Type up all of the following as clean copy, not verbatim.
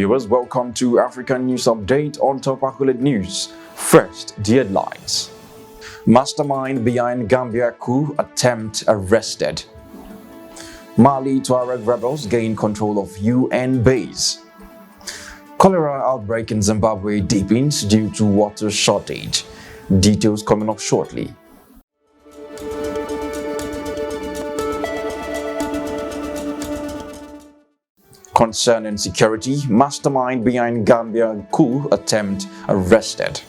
viewers, welcome to African News Update on Topple News. First, the headlines. Mastermind behind Gambia coup attempt arrested. Mali Tuareg rebels gain control of UN base. Cholera outbreak in Zimbabwe deepens due to water shortage. Details coming up shortly. Concerning security, mastermind behind Gambia coup attempt arrested.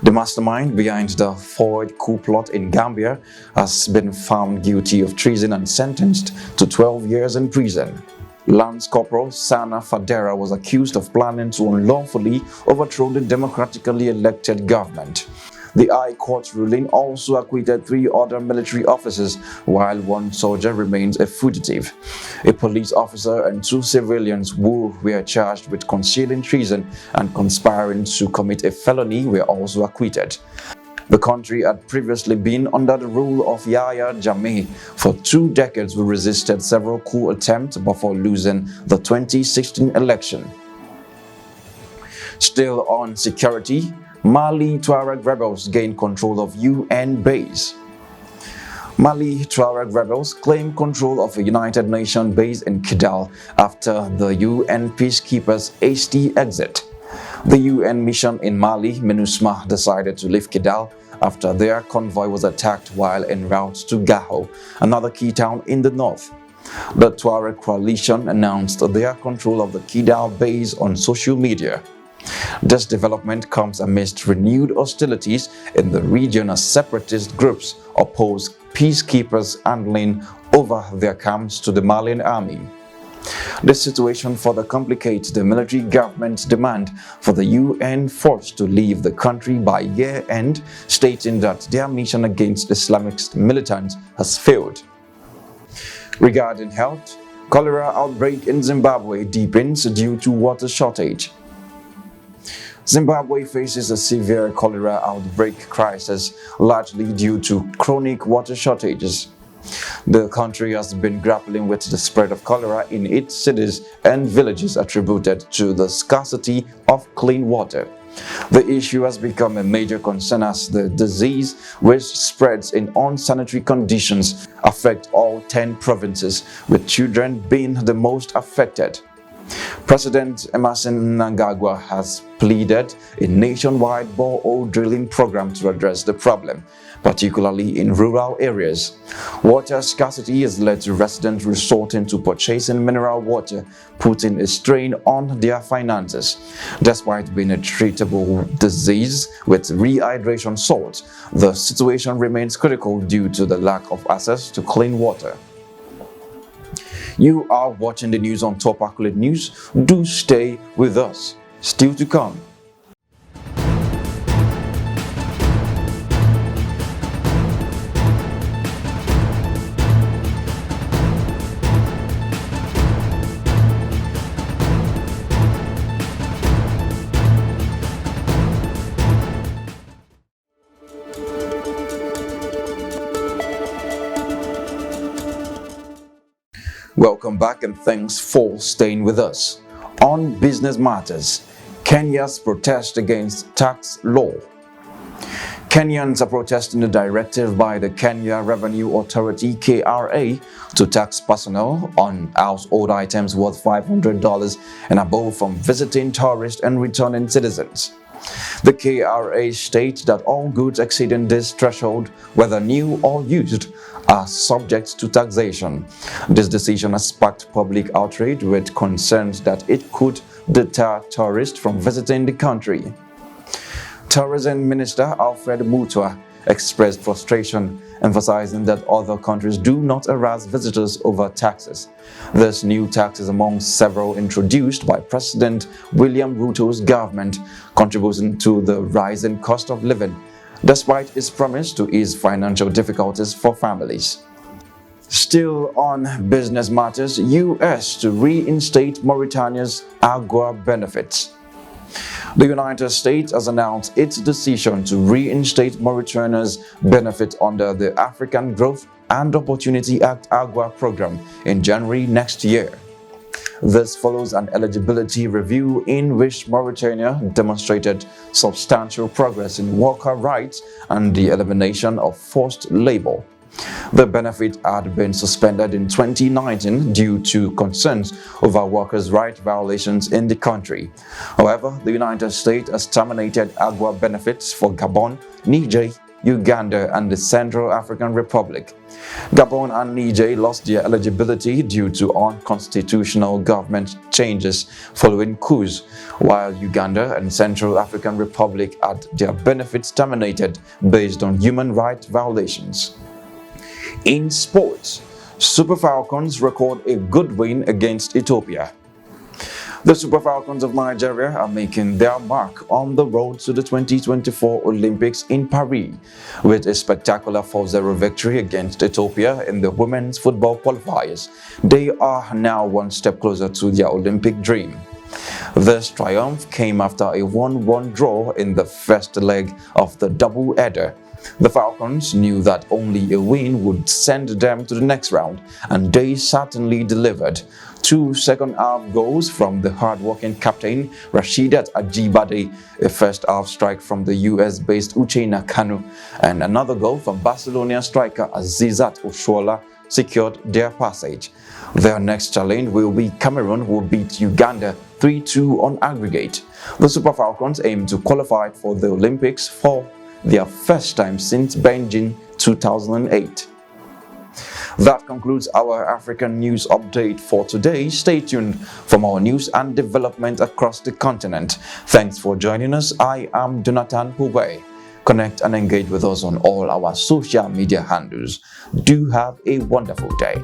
The mastermind behind the forged coup plot in Gambia has been found guilty of treason and sentenced to 12 years in prison. Lance Corporal Sanna Fadera was accused of planning to unlawfully overthrow the democratically elected government. The High Court ruling also acquitted 3 other military officers, while 1 soldier remains a fugitive. A police officer and 2 civilians who were charged with concealing treason and conspiring to commit a felony were also acquitted. The country had previously been under the rule of Yahya Jammeh for 2 decades, who resisted several coup attempts before losing the 2016 election. Still on security, Mali Tuareg rebels gain control of UN base. Mali Tuareg rebels claim control of a United Nations base in Kidal after the UN peacekeepers' hasty exit. The UN mission in Mali, MINUSMA, decided to leave Kidal after their convoy was attacked while en route to Gaho, another key town in the north. The Tuareg coalition announced their control of the Kidal base on social media. This development comes amidst renewed hostilities in the region as separatist groups oppose peacekeepers handing over their camps to the Malian army. This situation further complicates the military government's demand for the UN force to leave the country by year-end, stating that their mission against Islamist militants has failed. Regarding health, cholera outbreak in Zimbabwe deepens due to water shortage. Zimbabwe faces a severe cholera outbreak crisis, largely due to chronic water shortages. The country has been grappling with the spread of cholera in its cities and villages attributed to the scarcity of clean water. The issue has become a major concern as the disease, which spreads in unsanitary conditions, affects all 10 provinces, with children being the most affected. President Emerson Mnangagwa has pleaded a nationwide borehole drilling program to address the problem, particularly in rural areas. Water scarcity has led to residents resorting to purchasing mineral water, putting a strain on their finances. Despite being a treatable disease with rehydration salts, the situation remains critical due to the lack of access to clean water. You are watching the news on Topple News. Do stay with us. Still to come. Welcome back and thanks for staying with us. On business matters, Kenya's protest against tax law. Kenyans are protesting the directive by the Kenya Revenue Authority (KRA) to tax personnel on household items worth $500 and above from visiting tourists and returning citizens. The KRA states that all goods exceeding this threshold, whether new or used, are subject to taxation. This decision has sparked public outrage with concerns that it could deter tourists from visiting the country. Tourism Minister Alfred Mutua expressed frustration, emphasizing that other countries do not harass visitors over taxes. This new tax is among several introduced by President William Ruto's government, contributing to the rising cost of living, despite his promise to ease financial difficulties for families. Still on business matters, U.S. to reinstate Mauritania's AGUA benefits. The United States has announced its decision to reinstate Mauritania's benefit under the African Growth and Opportunity Act AGUA program in January next year. This follows an eligibility review in which Mauritania demonstrated substantial progress in worker rights and the elimination of forced labor. The benefit had been suspended in 2019 due to concerns over workers' rights violations in the country. However, the United States has terminated AGWA benefits for Gabon, Niger, Uganda, and the Central African Republic. Gabon and Niger lost their eligibility due to unconstitutional government changes following coups, while Uganda and Central African Republic had their benefits terminated based on human rights violations. In sports, Super Falcons record a good win against Ethiopia. The Super Falcons of Nigeria are making their mark on the road to the 2024 Olympics in Paris with a spectacular 4-0 victory against Ethiopia in the women's football qualifiers. They are now one step closer to their Olympic dream. This triumph came after a 1-1 draw in the first leg of the double-header. The Falcons knew that only a win would send them to the next round, and they certainly delivered. 2 second-half goals from the hard-working captain Rasheedat Ajibade, a first-half strike from the US-based Uchenna Kanu, and another goal from Barcelona striker Azizat Oshoala secured their passage. Their next challenge will be Cameroon, who beat Uganda 3-2 on aggregate. The Super Falcons aim to qualify for the Olympics for their first time since Beijing 2008. That concludes our African news update for today. Stay tuned for more news and development across the continent. Thanks for joining us. I am Jonathan Hubei. Connect and engage with us on all our social media handles. Do have a wonderful day.